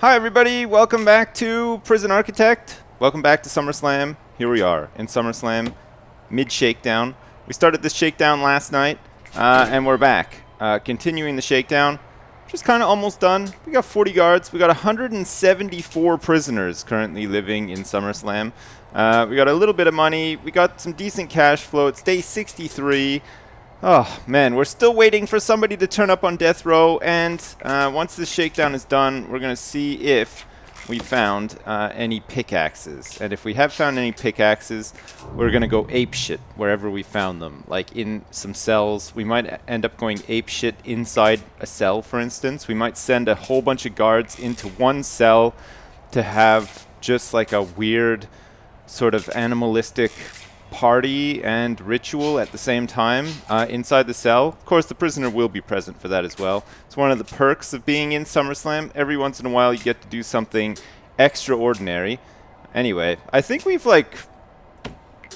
Hi everybody, welcome back to Prison Architect. Welcome back to SummerSlam. Here we are in SummerSlam, mid-shakedown. We started this shakedown last night, and we're back. Continuing the shakedown, just kind of almost done. We got 40 guards. We got 174 prisoners currently living in SummerSlam. We got a little bit of money. We got some decent cash flow. It's day 63. Oh, man, we're still waiting for somebody to turn up on death row, and once this shakedown is done, we're going to see if we found any pickaxes. And if we have found any pickaxes, we're going to go apeshit wherever we found them. Like in some cells, we might end up going apeshit inside a cell, for instance. We might send a whole bunch of guards into one cell to have just like a weird sort of animalistic party and ritual at the same time inside the cell. Of course, the prisoner will be present for that as well. It's one of the perks of being in SummerSlam. Every once in a while, you get to do something extraordinary. Anyway, I think we've like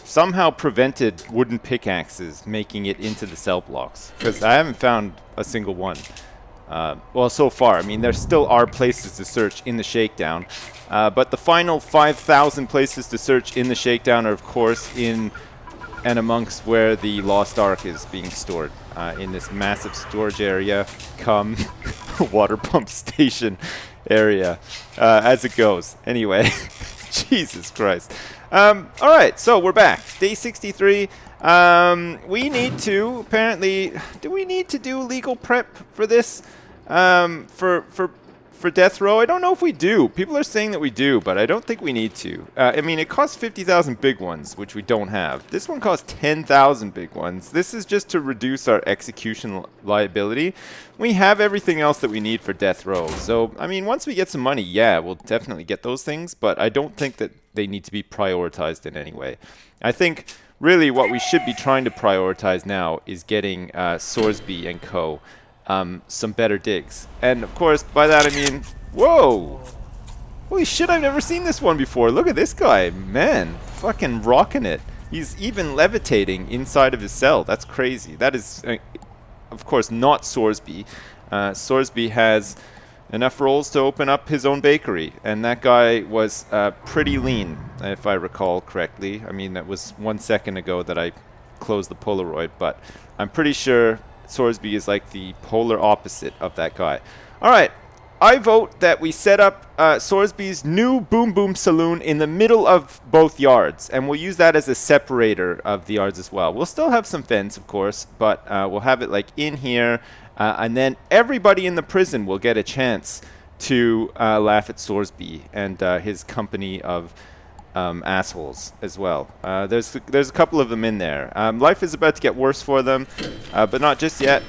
somehow prevented wooden pickaxes making it into the cell blocks, because I haven't found a single one. Well, so far. I mean, there still are places to search in the shakedown, but the final 5,000 places to search in the shakedown are, of course, in and amongst where the Lost Ark is being stored, in this massive storage area, come water pump station area, as it goes. Anyway, Jesus Christ. All right, so we're back. Day 63. We need to, apparently, do we need to do legal prep for this? For death row? I don't know if we do. People are saying that we do, but I don't think we need to. I mean, it costs 50,000 big ones, which we don't have. This one costs 10,000 big ones. This is just to reduce our execution liability. We have everything else that we need for death row. So, I mean, once we get some money, yeah, we'll definitely get those things, but I don't think that they need to be prioritized in any way. I think really what we should be trying to prioritize now is getting Sorsby and co. Some better digs. And of course, by that I mean, whoa! Holy shit, I've never seen this one before. Look at this guy, man. Fucking rocking it. He's even levitating inside of his cell. That's crazy. That is, of course, not Sorsby. Sorsby has enough rolls to open up his own bakery, and that guy was pretty lean, if I recall correctly. I mean, that was 1 second ago that I closed the Polaroid, but I'm pretty sure Sorsby is like the polar opposite of that guy. All right, I vote that we set up Sorsby's new Boom Boom Saloon in the middle of both yards, and we'll use that as a separator of the yards as well. We'll still have some fence, of course, but we'll have it like in here, and then everybody in the prison will get a chance to laugh at Sorsby and his company of assholes as well. There's a couple of them in there. Life is about to get worse for them, but not just yet.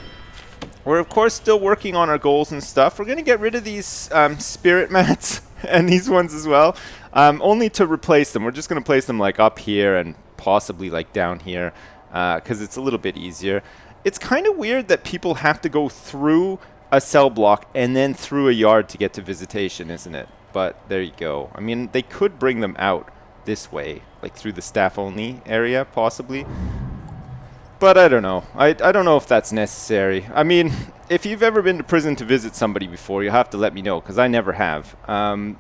We're of course still working on our goals and stuff. We're going to get rid of these spirit mats and these ones as well, only to replace them. We're just going to place them like up here and possibly like down here, because it's a little bit easier. It's kind of weird that people have to go through a cell block and then through a yard to get to visitation, isn't it? But there you go. I mean, they could bring them out this way, like through the staff-only area, possibly. But I don't know. I don't know if that's necessary. I mean, if you've ever been to prison to visit somebody before, you'll have to let me know, because I never have.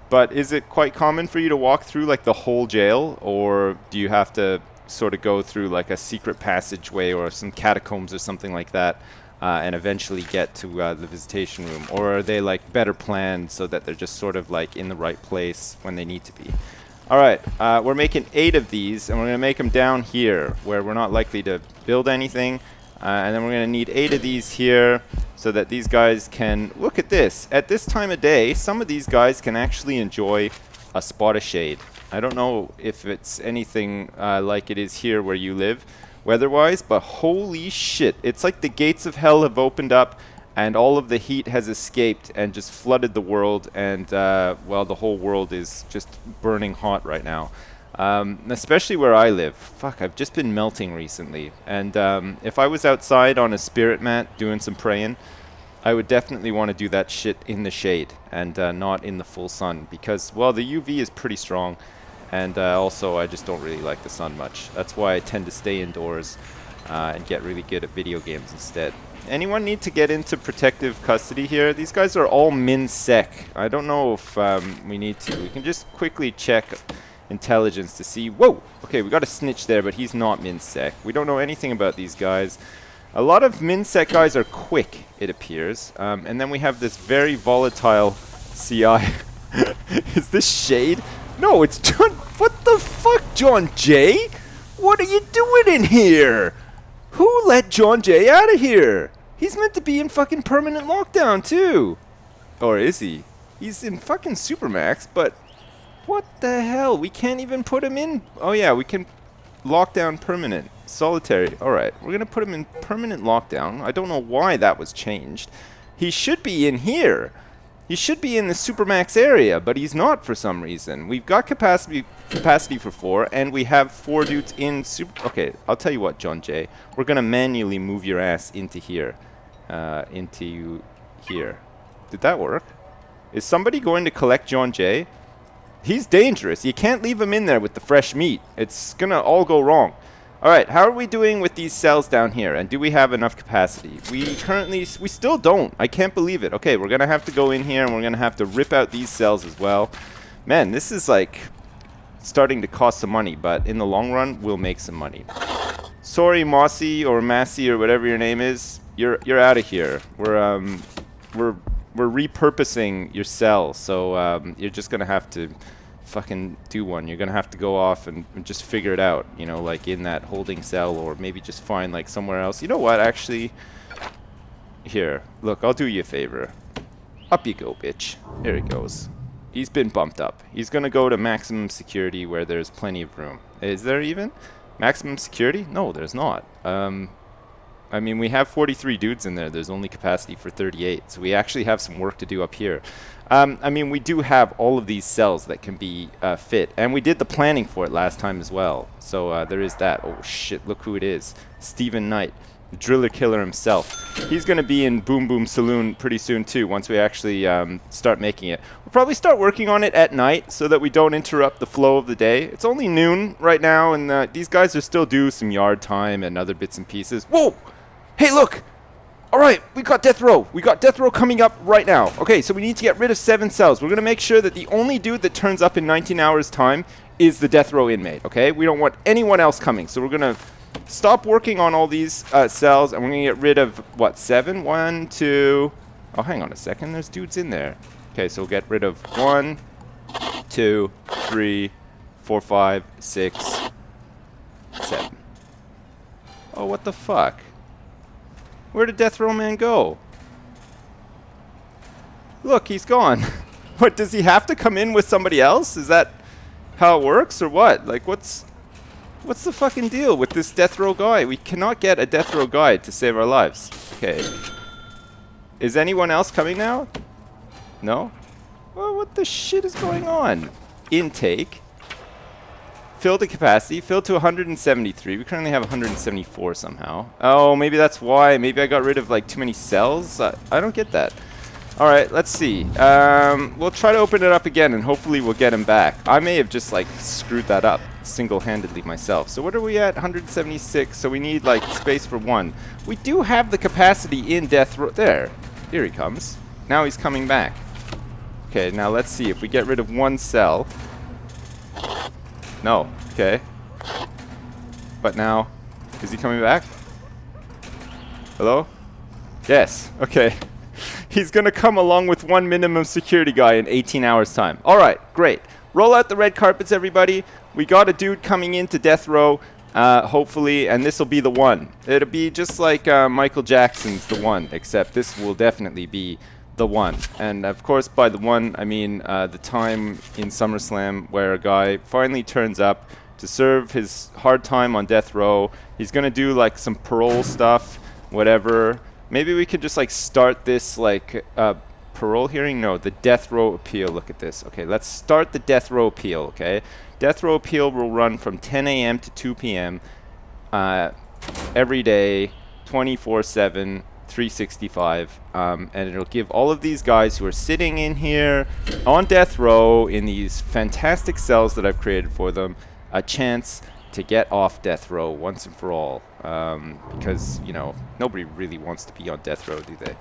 But is it quite common for you to walk through, like, the whole jail? Or do you have to sort of go through, like, a secret passageway or some catacombs or something like that, and eventually get to the visitation room? Or are they, like, better planned so that they're just sort of, like, in the right place when they need to be? All right, we're making 8 of these, and we're going to make them down here where we're not likely to build anything. And then we're going to need 8 of these here so that these guys can... Look at this. At this time of day, some of these guys can actually enjoy a spot of shade. I don't know if it's anything like it is here where you live weather-wise, but holy shit. It's like the gates of hell have opened up, and all of the heat has escaped and just flooded the world, and, well, the whole world is just burning hot right now. Especially where I live. Fuck, I've just been melting recently. And if I was outside on a spirit mat doing some praying, I would definitely want to do that shit in the shade and not in the full sun, because, well, the UV is pretty strong, and also I just don't really like the sun much. That's why I tend to stay indoors and get really good at video games instead. Anyone need to get into protective custody here? These guys are all min sec. I don't know if we need to. We can just quickly check intelligence to see. Whoa! Okay, we got a snitch there, but he's not min sec. We don't know anything about these guys. A lot of min sec guys are quick, it appears. And then we have this very volatile CI. Is this Shade? No, it's John. What the fuck, John Jay? What are you doing in here? Who let John Jay out of here? He's meant to be in fucking permanent lockdown too. Or is he? He's in fucking supermax, but what the hell? We can't even put him in. Oh yeah, we can lock down permanent. Solitary. Alright, we're gonna put him in permanent lockdown. I don't know why that was changed. He should be in here. He should be in the supermax area, but he's not for some reason. We've got capacity for 4, and we have 4 dudes in super... Okay, I'll tell you what, John Jay. We're going to manually move your ass into here. Into here. Did that work? Is somebody going to collect John Jay? He's dangerous. You can't leave him in there with the fresh meat. It's going to all go wrong. Alright, how are we doing with these cells down here? And do we have enough capacity? We still don't. I can't believe it. Okay, we're going to have to go in here and we're going to have to rip out these cells as well. Man, this is like starting to cost some money, but in the long run, we'll make some money. Sorry, Mossy or Massey or whatever your name is. You're out of here. We're repurposing your cell, so you're just going to have to fucking do one. You're gonna have to go off and just figure it out, you know, like in that holding cell, or maybe just find like somewhere else. You know what, actually, here, look, I'll do you a favor. Up you go, bitch. There he goes. He's been bumped up. He's gonna go to maximum security where there's plenty of room. Is there even maximum security? No, there's not. I mean, we have 43 dudes in there. There's only capacity for 38, so we actually have some work to do up here. I mean, we do have all of these cells that can be fit, and we did the planning for it last time as well. So there is that. Oh shit, look who it is. Stephen Knight, the driller killer himself. He's going to be in Boom Boom Saloon pretty soon too, once we actually start making it. We'll probably start working on it at night so that we don't interrupt the flow of the day. It's only noon right now, and these guys are still due some yard time and other bits and pieces. Whoa! Hey, look! Alright, we got death row. We got death row coming up right now. Okay, so we need to get rid of 7 cells. We're going to make sure that the only dude that turns up in 19 hours time is the death row inmate, okay? We don't want anyone else coming. So we're going to stop working on all these cells, and we're going to get rid of, what, 7? 1, 2... Oh, hang on a second. There's dudes in there. Okay, so we'll get rid of 1, 2, 3, 4, 5, 6, 7. Oh, what the fuck? Where did Death Row Man go? Look, he's gone. What, does he have to come in with somebody else? Is that how it works, or what? Like, what's the fucking deal with this Death Row guy? We cannot get a Death Row guy to save our lives. Okay. Is anyone else coming now? No? Well, what the shit is going on? Intake. Filled to capacity. Filled to 173. We currently have 174 somehow. Oh, maybe that's why. Maybe I got rid of like too many cells. I don't get that. Alright, let's see. We'll try to open it up again and hopefully we'll get him back. I may have just like screwed that up single-handedly myself. So what are we at? 176. So we need like space for 1. We do have the capacity in Death Row. There. Here he comes. Now he's coming back. Okay, now let's see if we get rid of 1 cell. No. Okay. But now, is he coming back? Hello? Yes. Okay. He's going to come along with 1 minimum security guy in 18 hours time. All right. Great. Roll out the red carpets, everybody. We got a dude coming into Death Row, hopefully, and this will be the one. It'll be just like Michael Jackson's The One, except this will definitely be the one. And of course, by the one, I mean the time in SummerSlam where a guy finally turns up to serve his hard time on death row. He's gonna do like some parole stuff, whatever. Maybe we could just like start this like parole hearing. No, the death row appeal. Look at this. Okay, let's start the death row appeal. Okay, death row appeal will run from 10 a.m. to 2 p.m. Every day, 24/7. 365, and it'll give all of these guys who are sitting in here on death row in these fantastic cells that I've created for them a chance to get off death row once and for all. Because, you know, nobody really wants to be on death row, do they?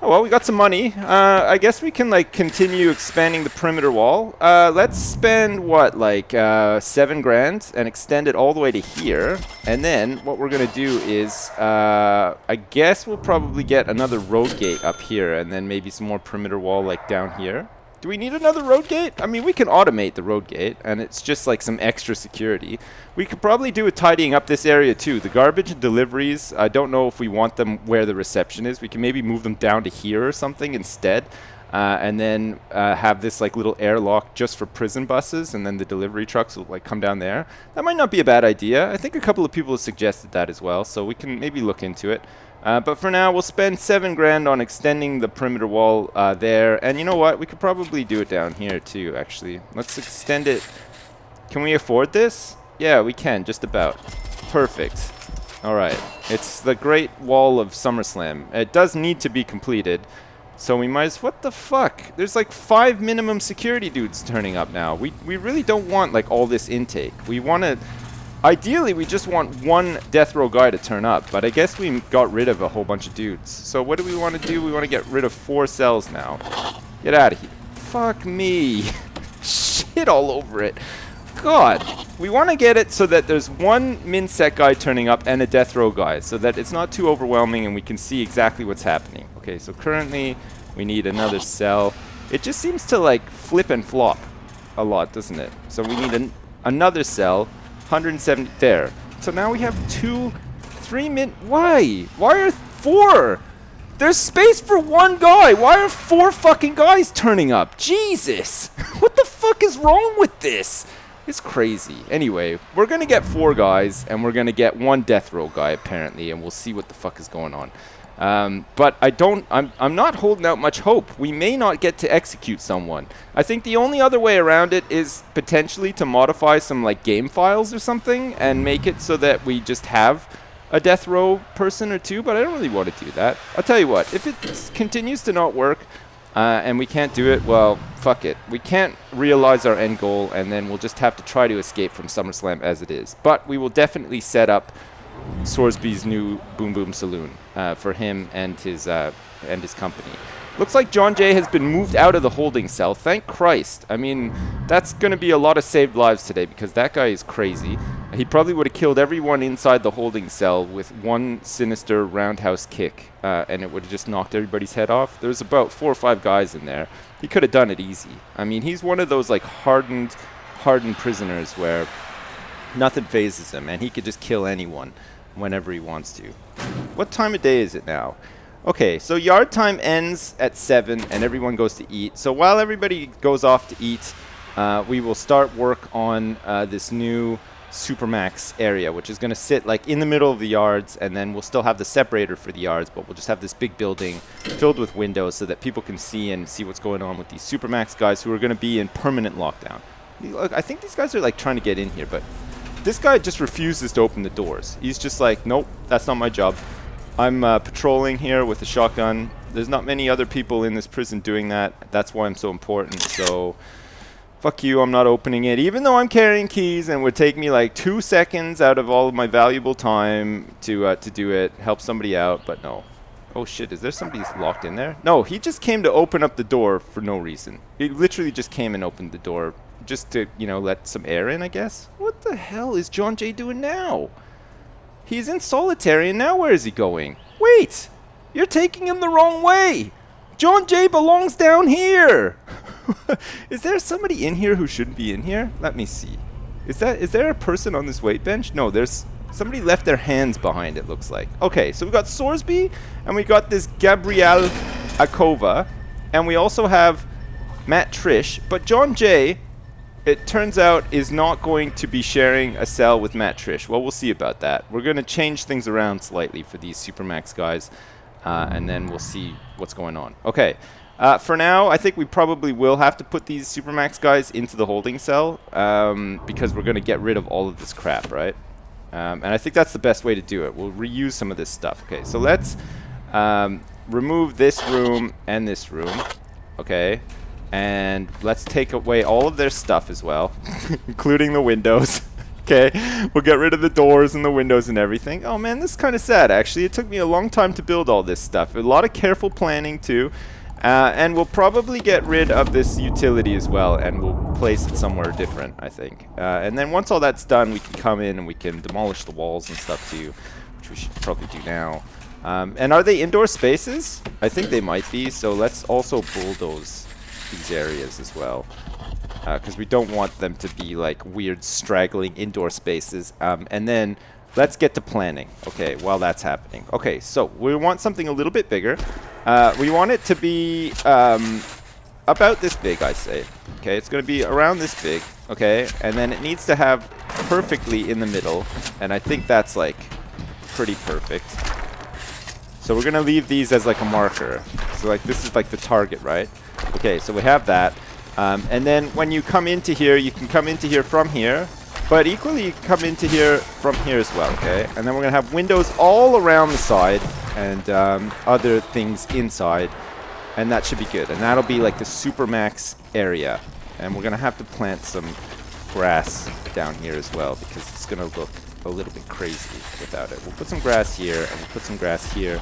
Oh, well, we got some money. I guess we can, like, continue expanding the perimeter wall. Let's spend, what, like, 7 grand and extend it all the way to here. And then what we're going to do is, I guess we'll probably get another road gate up here and then maybe some more perimeter wall, like, down here. Do we need another road gate? I mean, we can automate the road gate, and it's just like some extra security. We could probably do a tidying up this area too. The garbage and deliveries, I don't know if we want them where the reception is. We can maybe move them down to here or something instead, and then have this like little airlock just for prison buses, and then the delivery trucks will like come down there. That might not be a bad idea. I think a couple of people have suggested that as well, so we can maybe look into it. But for now, we'll spend 7 grand on extending the perimeter wall there. And you know what? We could probably do it down here too, actually. Let's extend it. Can we afford this? Yeah, we can, just about. Perfect. All right. It's the Great Wall of SummerSlam. It does need to be completed. So we might as... What the fuck? There's like 5 minimum security dudes turning up now. We really don't want like all this intake. We want to... Ideally, we just want 1 death row guy to turn up, but I guess we got rid of a whole bunch of dudes. So what do we want to do? We want to get rid of 4 cells now. Get out of here. Fuck me. Shit all over it. God. We want to get it so that there's 1 min-sec guy turning up and a death row guy, so that it's not too overwhelming and we can see exactly what's happening. Okay, so currently we need another cell. It just seems to like flip and flop a lot, doesn't it? So we need another cell. 170 there. So now we have 3 min. Why? Why are 4? There's space for 1 guy. Why are 4 fucking guys turning up? Jesus. What the fuck is wrong with this? It's crazy. Anyway, we're going to get 4 guys and we're going to get 1 death row guy apparently, and we'll see what the fuck is going on. But I'm not holding out much hope. We may not get to execute someone. I think the only other way around it is potentially to modify some like game files or something and make it so that we just have a death row person or 2, but I don't really want to do that. I'll tell you what, if it continues to not work and we can't do it, well, fuck it. We can't realize our end goal, and then we'll just have to try to escape from SummerSlam as it is. But we will definitely set up Sorsby's new Boom Boom Saloon for him and his company. Looks like John Jay has been moved out of the holding cell. Thank Christ. I mean, that's going to be a lot of saved lives today because that guy is crazy. He probably would have killed everyone inside the holding cell with 1 sinister roundhouse kick, and it would have just knocked everybody's head off. There's about 4 or 5 guys in there. He could have done it easy. I mean, he's one of those like hardened prisoners where nothing phases him, and he could just kill anyone whenever he wants to. What time of day is it now? Okay, so yard time ends at 7 and everyone goes to eat. So while everybody goes off to eat, we will start work on this new supermax area, which is going to sit like in the middle of the yards, and then we'll still have the separator for the yards, but we'll just have this big building filled with windows so that people can see what's going on with these supermax guys who are going to be in permanent lockdown. Look, I think these guys are like trying to get in here, but this guy just refuses to open the doors. He's just like, nope, that's not my job. I'm patrolling here with a shotgun. There's not many other people in this prison doing that. That's why I'm so important. So, fuck you, I'm not opening it. Even though I'm carrying keys and it would take me like 2 seconds out of all of my valuable time to do it, help somebody out, but no. Oh shit, is there somebody locked in there? No, he just came to open up the door for no reason. He literally just came and opened the door just to, you know, let some air in, I guess. What the hell is John Jay doing now? He's in solitary, and now where is he going? Wait! You're taking him the wrong way! John Jay belongs down here! Is there somebody in here who shouldn't be in here? Let me see. Is there a person on this weight bench? No, there's... Somebody left their hands behind, it looks like. Okay, so we got Sorsby, and we got this Gabrielle Akova, and we also have Matt Trish, but John Jay, it turns out, is not going to be sharing a cell with Matt Trish. Well, we'll see about that. We're going to change things around slightly for these Supermax guys, and then we'll see what's going on. Okay, for now, I think we probably will have to put these Supermax guys into the holding cell, because we're going to get rid of all of this crap, right? And I think that's the best way to do it. We'll reuse some of this stuff. Okay, so let's remove this room and this room. Okay. And let's take away all of their stuff as well, including the windows. Okay, we'll get rid of the doors and the windows and everything. Oh man, this is kind of sad actually. It took me a long time to build all this stuff. A lot of careful planning too. And we'll probably get rid of this utility as well, and we'll place it somewhere different, I think. And then once all that's done, we can come in and we can demolish the walls and stuff too, which we should probably do now. And are they indoor spaces? I think they might be, so let's also bulldoze these areas as well. Because we don't want them to be like weird straggling indoor spaces. And then let's get to planning, okay, while that's happening. Okay, so we want something a little bit bigger. We want it to be about this big, I say. Okay, it's going to be around this big, okay? And then it needs to have perfectly in the middle. And I think that's like pretty perfect. So we're going to leave these as like a marker. So like this is like the target, right? Okay, so we have that. And then when you come into here, you can come into here from here. But equally, you can come into here from here as well, okay? And then we're going to have windows all around the side and other things inside. And that should be good. And that'll be like the supermax area. And we're going to have to plant some grass down here as well because it's going to look a little bit crazy without it. We'll put some grass here and we'll put some grass here.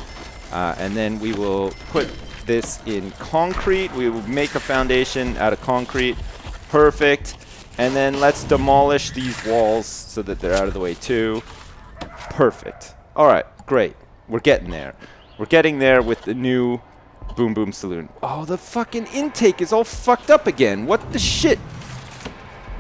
And then we will put this in concrete. We will make a foundation out of concrete. Perfect. And then let's demolish these walls so that they're out of the way too. Perfect. All right, great. We're getting there. We're getting there with the new Boom Boom Saloon. Oh, the fucking intake is all fucked up again. What the shit?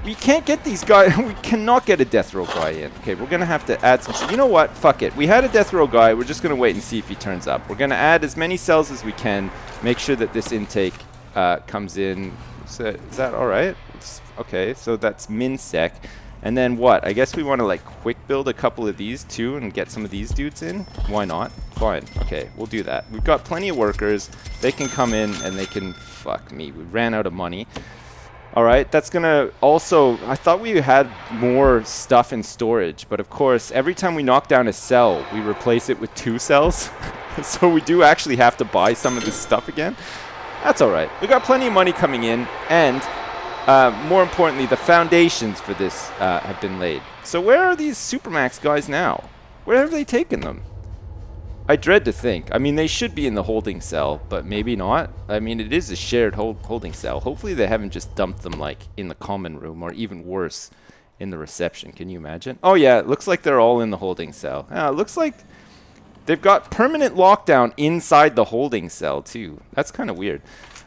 We can't get these guys. We cannot get a death row guy in. Okay, we're going to have to add some shit. You know what? Fuck it. We had a death row guy. We're just going to wait and see if he turns up. We're going to add as many cells as we can. Make sure that this intake comes in. Is that all right? Okay, so that's min sec. And then what? I guess we want to like quick build a couple of these too and get some of these dudes in. Why not? Fine. Okay, we'll do that. We've got plenty of workers. They can come in and they can... Fuck me. We ran out of money. All right, that's going to also... I thought we had more stuff in storage, but of course, every time we knock down a cell, we replace it with 2 cells. So we do actually have to buy some of this stuff again. That's all right. We got plenty of money coming in, and more importantly, the foundations for this have been laid. So where are these Supermax guys now? Where have they taken them? I dread to think. I mean, they should be in the holding cell, but maybe not. I mean, it is a shared holding cell. Hopefully they haven't just dumped them, like, in the common room, or even worse, in the reception. Can you imagine? Oh, yeah, it looks like they're all in the holding cell. It looks like they've got permanent lockdown inside the holding cell, too. That's kind of weird.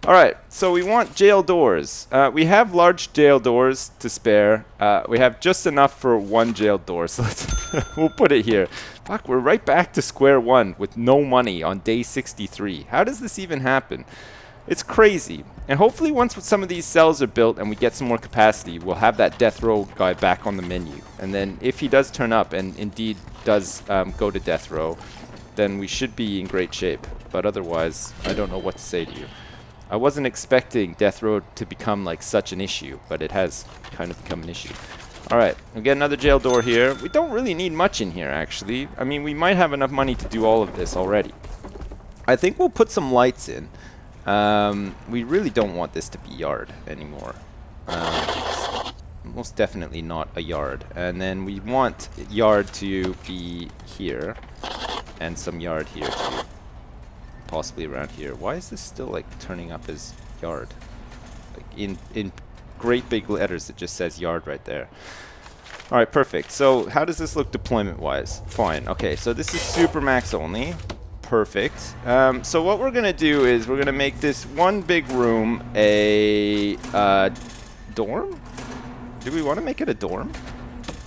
All right, so we want jail doors. We have large jail doors to spare. We have just enough for 1 jail door, so we'll put it here. Fuck, we're right back to square one with no money on day 63. How does this even happen? It's crazy. And hopefully once some of these cells are built and we get some more capacity, we'll have that death row guy back on the menu. And then if he does turn up and indeed does go to death row, then we should be in great shape. But otherwise, I don't know what to say to you. I wasn't expecting death row to become like such an issue, but it has kind of become an issue. All right, we'll get another jail door here. We don't really need much in here, actually. I mean, we might have enough money to do all of this already. I think we'll put some lights in. We really don't want this to be yard anymore. It's most definitely not a yard. And then we want yard to be here, and some yard here too. Possibly around here. Why is this still like turning up as yard? Like in great big letters it just says yard right there. Alright, perfect. So how does this look deployment wise? Fine. Okay, so this is Supermax only. Perfect. So what we're gonna do is we're gonna make this one big room a dorm? Do we want to make it a dorm?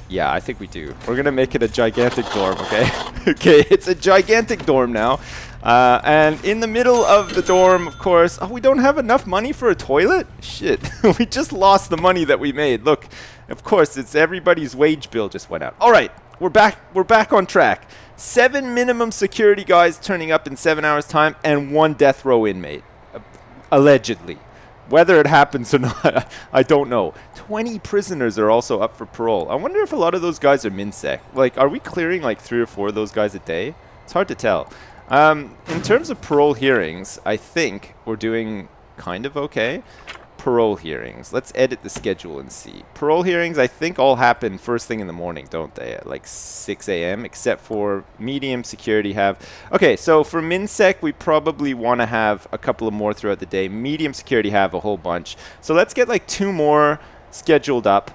Yeah, I think we do. We're gonna make it a gigantic dorm, okay? Okay, it's a gigantic dorm now. And in the middle of the dorm, of course... Oh, we don't have enough money for a toilet? Shit. We just lost the money that we made. Look, of course, it's everybody's wage bill just went out. All right, we're back on track. 7 minimum security guys turning up in 7 hours' time, and 1 death row inmate. Allegedly. Whether it happens or not, I don't know. 20 prisoners are also up for parole. I wonder if a lot of those guys are MinSec. Like, are we clearing like 3 or 4 of those guys a day? It's hard to tell. In terms of parole hearings, I think we're doing kind of okay. parole hearings. Let's edit the schedule and see. Parole hearings, I think, all happen first thing in the morning, don't they? At like 6 a.m., except for medium security have... Okay, so for MinSec, we probably want to have a couple of more throughout the day. Medium security have a whole bunch. So let's get like 2 more scheduled up.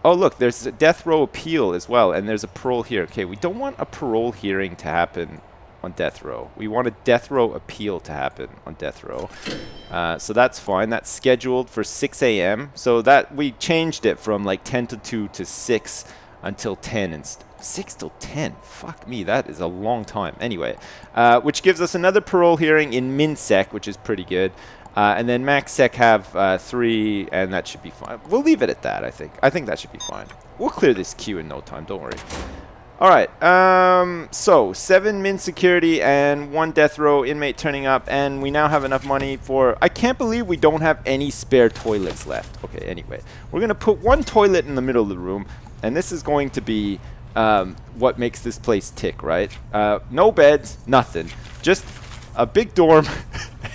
Oh, look, there's a death row appeal as well, and there's a parole here. Okay, we don't want a parole hearing to happen on death row. We want a death row appeal to happen on death row. So that's fine. That's scheduled for 6 a.m. So that we changed it from like 10 to 2 to 6 until 10 and 6 till 10. Fuck me, that is a long time. Anyway, which gives us another parole hearing in MinSec, which is pretty good. And then MaxSec have 3, and that should be fine. We'll leave it at that, I think. I think that should be fine. We'll clear this queue in no time, don't worry. All right, so 7 min security and 1 death row inmate turning up, and we now have enough money for... I can't believe we don't have any spare toilets left. Okay, anyway, we're going to put 1 toilet in the middle of the room, and this is going to be what makes this place tick, right? No beds, nothing. Just a big dorm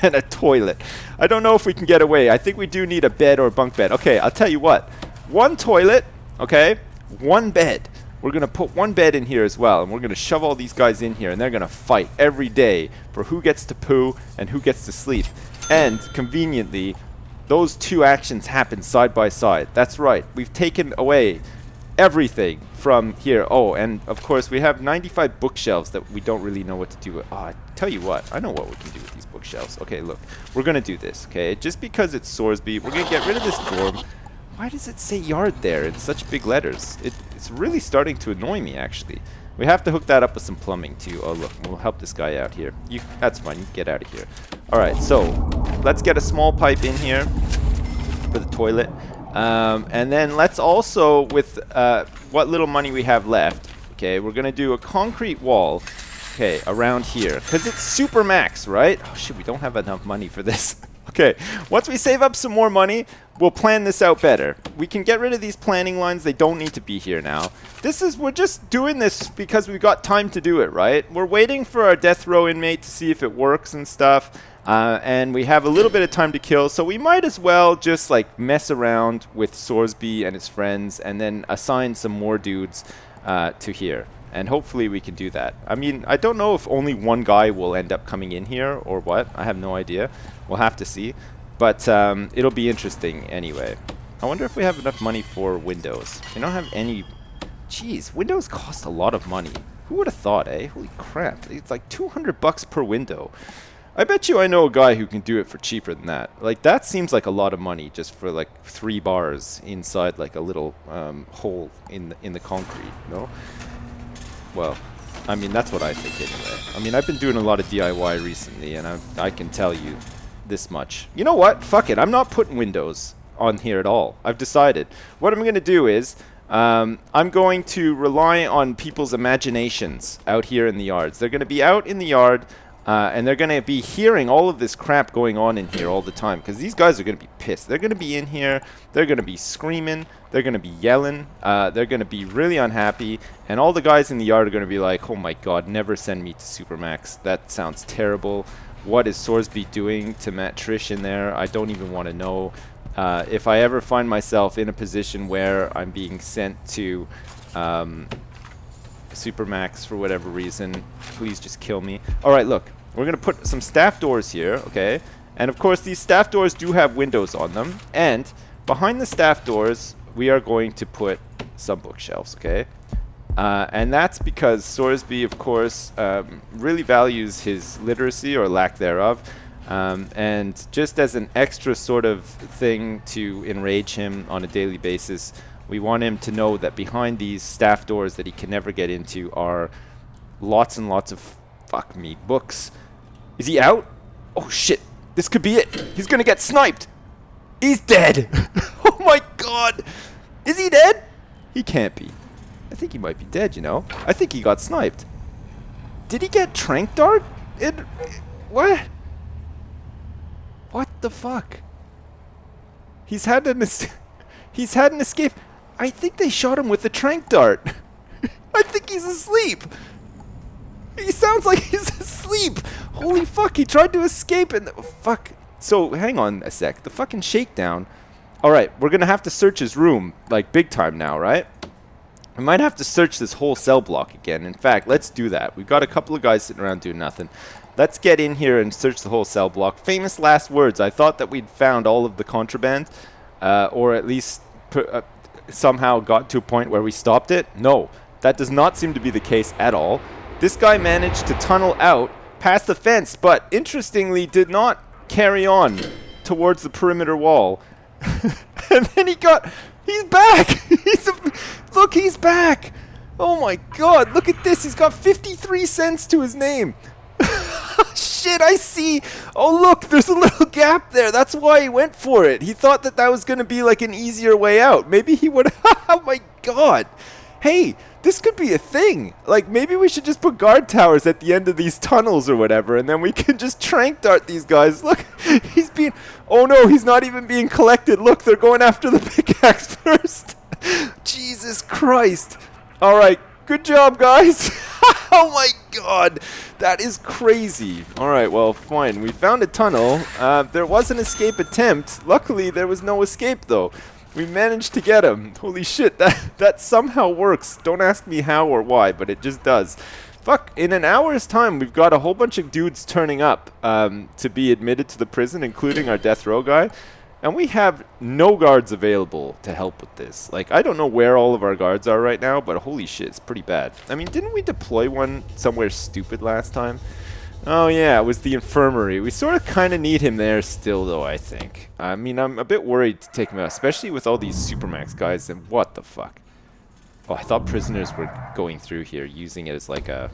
and a toilet. I don't know if we can get away. I think we do need a bed or bunk bed. Okay, I'll tell you what. 1 toilet, okay, 1 bed. We're going to put 1 bed in here as well, and we're going to shove all these guys in here, and they're going to fight every day for who gets to poo and who gets to sleep. And, conveniently, those 2 actions happen side by side. That's right. We've taken away everything from here. Oh, and, of course, we have 95 bookshelves that we don't really know what to do with. Oh, I tell you what. I know what we can do with these bookshelves. Okay, look. We're going to do this, okay? Just because it's Sorsby, we're going to get rid of this dorm. Why does it say yard there in such big letters? It's really starting to annoy me, actually. We have to hook that up with some plumbing, too. Oh, look, we'll help this guy out here. That's fine. You can get out of here. All right, so let's get a small pipe in here for the toilet. And then let's also, with what little money we have left, okay, we're going to do a concrete wall, okay, around here. Because it's supermax, right? Oh, shit, we don't have enough money for this. Okay, once we save up some more money, we'll plan this out better. We can get rid of these planning lines. They don't need to be here now. We're just doing this because we've got time to do it, right? We're waiting for our death row inmate to see if it works and stuff. And we have a little bit of time to kill, so we might as well just like mess around with Sorsby and his friends and then assign some more dudes to here. And hopefully we can do that. I mean, I don't know if only 1 guy will end up coming in here or what. I have no idea. We'll have to see. But it'll be interesting anyway. I wonder if we have enough money for windows. We don't have any... Jeez, windows cost a lot of money. Who would have thought, eh? Holy crap. It's like 200 bucks per window. I bet you I know a guy who can do it for cheaper than that. Like, that seems like a lot of money just for like 3 bars inside like a little hole in the concrete, no? Well, I mean, that's what I think anyway. I mean, I've been doing a lot of DIY recently, and I can tell you this much. You know what? Fuck it. I'm not putting windows on here at all. I've decided. What I'm going to do is I'm going to rely on people's imaginations out here in the yards. They're going to be out in the yard, and they're going to be hearing all of this crap going on in here all the time, because these guys are going to be pissed. They're going to be in here. They're going to be screaming. They're going to be yelling. They're going to be really unhappy. And all the guys in the yard are going to be like, oh my god, never send me to Supermax. That sounds terrible. What is Sorsby doing to Matt Trish in there? I don't even want to know. If I ever find myself in a position where I'm being sent to Supermax for whatever reason, please just kill me. Alright, look. We're going to put some staff doors here, okay? And of course, these staff doors do have windows on them. And behind the staff doors, we are going to put some bookshelves, okay? And that's because Sorsby, of course, really values his literacy or lack thereof. And just as an extra sort of thing to enrage him on a daily basis, we want him to know that behind these staff doors that he can never get into are lots and lots of, fuck me, books. Is he out? Oh shit, this could be it. He's gonna get sniped. He's dead. Oh my god. Is he dead? He can't be. I think he might be dead, you know. I think he got sniped. Did he get trank dart? What? What the fuck? He's had an escape. I think they shot him with a trank dart. I think he's asleep. He sounds like he's asleep. Holy fuck, he tried to escape and... fuck. So, hang on a sec. The fucking shakedown. Alright, we're gonna have to search his room, like, big time now, right? We might have to search this whole cell block again. In fact, let's do that. We've got a couple of guys sitting around doing nothing. Let's get in here and search the whole cell block. Famous last words. I thought that we'd found all of the contraband, or at least somehow got to a point where we stopped it. No, that does not seem to be the case at all. This guy managed to tunnel out past the fence, but interestingly did not carry on towards the perimeter wall. And then he's back. Look, he's back. Oh my god, look at this. He's got 53 cents to his name. Shit, I see. Oh, look, there's a little gap there. That's why he went for it. He thought that was going to be like an easier way out. Maybe he would. Oh my god. Hey, this could be a thing. Like, maybe we should just put guard towers at the end of these tunnels or whatever, and then we can just trank dart these guys. Look, he's being... Oh no, he's not even being collected. Look, they're going after the pickaxe first. Jesus Christ. All right, good job, guys. Oh my god, that is crazy. All right, well, fine. We found a tunnel. There was an escape attempt. Luckily, there was no escape, though. We managed to get him. Holy shit, that somehow works. Don't ask me how or why, but it just does. Fuck, in an hour's time, we've got a whole bunch of dudes turning up to be admitted to the prison, including our death row guy. And we have no guards available to help with this. Like, I don't know where all of our guards are right now, but holy shit, it's pretty bad. I mean, didn't we deploy one somewhere stupid last time? Oh yeah, it was the infirmary. We sort of kind of need him there still, though, I think. I mean, I'm a bit worried to take him out, especially with all these supermax guys, and what the fuck? Oh, I thought prisoners were going through here, using it as like a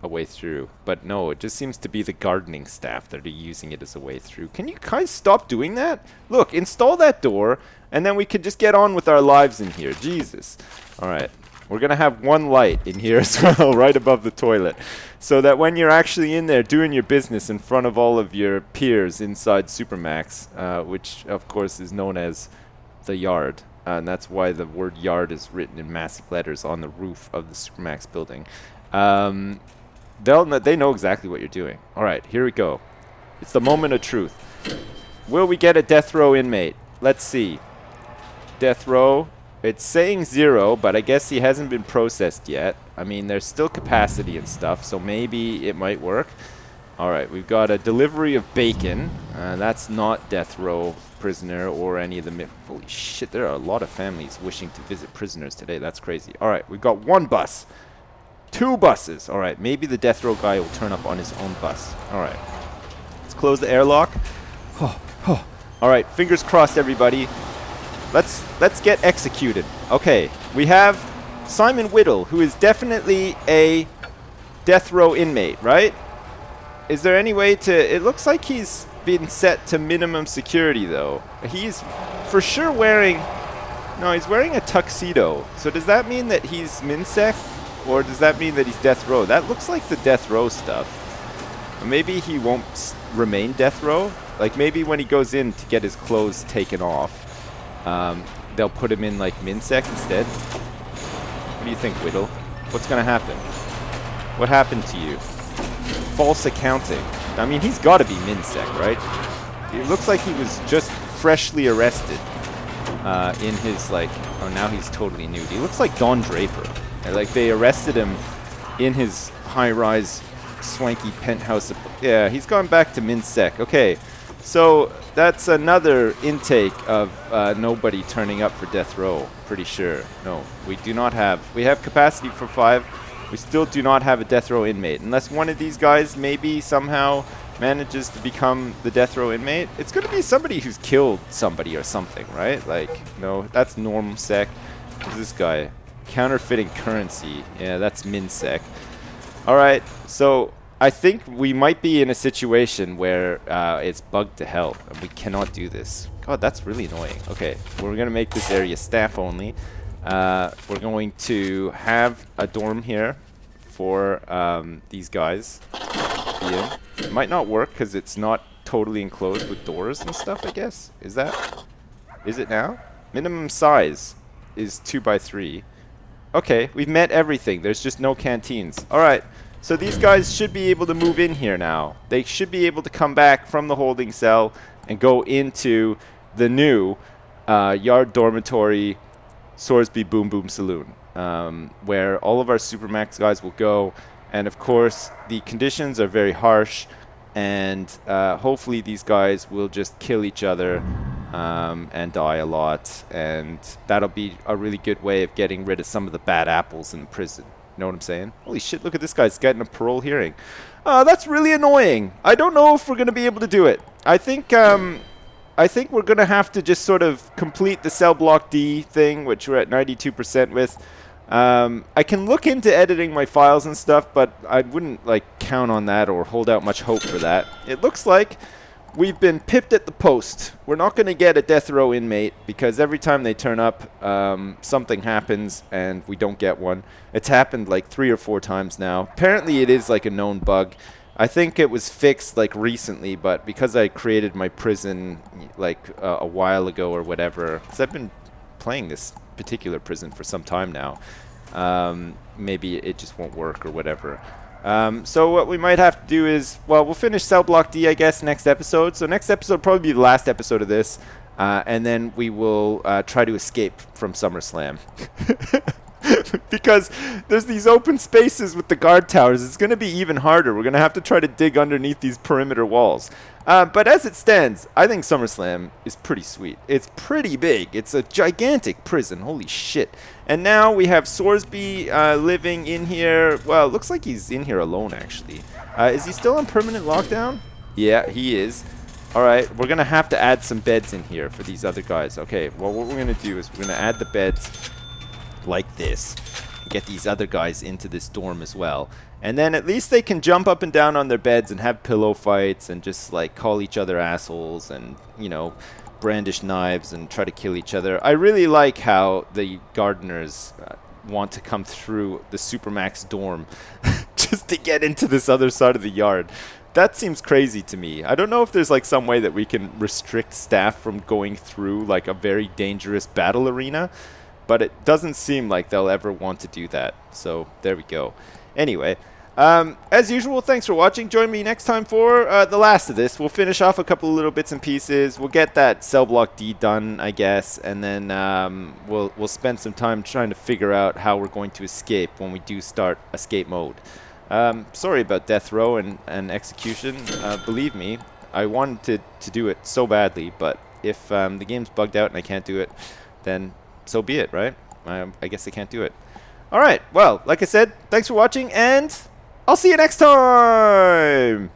way through. But no, it just seems to be the gardening staff that are using it as a way through. Can you guys stop doing that? Look, install that door, and then we can just get on with our lives in here. Jesus. Alright. We're going to have one light in here as well, right above the toilet. So that when you're actually in there doing your business in front of all of your peers inside Supermax, which of course is known as the yard. And that's why the word yard is written in massive letters on the roof of the Supermax building. They know exactly what you're doing. Alright, here we go. It's the moment of truth. Will we get a death row inmate? Let's see. Death row. It's saying 0, but I guess he hasn't been processed yet. I mean, there's still capacity and stuff, so maybe it might work. Alright, we've got a delivery of bacon. That's not death row prisoner or any of the... Holy shit, there are a lot of families wishing to visit prisoners today. That's crazy. Alright, we've got 1 bus. 2 buses. Alright, maybe the death row guy will turn up on his own bus. Alright. Let's close the airlock. Alright, fingers crossed, everybody. Let's get executed. Okay, we have Simon Whittle, who is definitely a death row inmate, right? Is there any way to... It looks like he's been set to minimum security, though. He's for sure wearing... No, he's wearing a tuxedo. So does that mean that he's MinSec? Or does that mean that he's death row? That looks like the death row stuff. Maybe he won't remain death row. Like, maybe when he goes in to get his clothes taken off, they'll put him in like MinSec instead. What do you think, Whittle? What's gonna happen? What happened to you? False accounting. I mean, he's got to be MinSec, right? It looks like he was just freshly arrested in his like... Oh, now he's totally nude. He looks like Don Draper. Like, they arrested him in his high-rise swanky penthouse. Yeah, he's gone back to MinSec. Okay. So that's another intake of nobody turning up for death row, pretty sure. No, we do not have. We have capacity for 5. We still do not have a death row inmate. Unless one of these guys maybe somehow manages to become the death row inmate. It's going to be somebody who's killed somebody or something, right? Like, no, that's NormSec. Who's this guy? Counterfeiting currency. Yeah, that's MinSec. All right, so... I think we might be in a situation where it's bugged to hell, and we cannot do this. God, that's really annoying. Okay, we're going to make this area staff only. We're going to have a dorm here for these guys to be in. It might not work because it's not totally enclosed with doors and stuff, I guess. Is it now? Minimum size is 2 by 3. Okay, we've met everything. There's just no canteens. All right. So these guys should be able to move in here now. They should be able to come back from the holding cell and go into the new yard dormitory Sorsby Boom Boom Saloon, where all of our supermax guys will go. And of course, the conditions are very harsh, and hopefully these guys will just kill each other and die a lot, and that'll be a really good way of getting rid of some of the bad apples in prison. You know what I'm saying? Holy shit, look at this guy's getting a parole hearing. That's really annoying. I don't know if we're going to be able to do it. I think we're going to have to just sort of complete the cell block D thing, which we're at 92% with. I can look into editing my files and stuff, but I wouldn't like count on that or hold out much hope for that. It looks like we've been pipped at the post. We're not going to get a death row inmate because every time they turn up, something happens and we don't get one. It's happened like 3 or 4 times now. Apparently it is like a known bug. I think it was fixed like recently, but because I created my prison like a while ago or whatever, because I've been playing this particular prison for some time now, maybe it just won't work or whatever. So what we might have to do is, well, we'll finish cell block D, I guess, next episode. So next episode will probably be the last episode of this, and then we will try to escape from SummerSlam. Because there's these open spaces with the guard towers. It's going to be even harder. We're going to have to try to dig underneath these perimeter walls. But as it stands, I think SummerSlam is pretty sweet. It's pretty big. It's a gigantic prison. Holy shit. And now we have Sorsby living in here. Well, it looks like he's in here alone, actually. Is he still on permanent lockdown? Yeah, he is. All right, we're going to have to add some beds in here for these other guys. Okay, well, what we're going to do is we're going to add the beds like this, get these other guys into this dorm as well, and then at least they can jump up and down on their beds and have pillow fights and just like call each other assholes and, you know, brandish knives and try to kill each other. I really like how the gardeners want to come through the supermax dorm just to get into this other side of the yard. That seems crazy to me. I don't know if there's like some way that we can restrict staff from going through like a very dangerous battle arena, but it doesn't seem like they'll ever want to do that. So there we go. Anyway, as usual, thanks for watching. Join me next time for the last of this. We'll finish off a couple of little bits and pieces. We'll get that cell block D done, I guess, and then we'll spend some time trying to figure out how we're going to escape when we do start escape mode. Sorry about death row and execution. Believe me, I wanted to do it so badly, but if the game's bugged out and I can't do it, then so be it, right? I guess I can't do it. All right, well, like I said, thanks for watching, and I'll see you next time!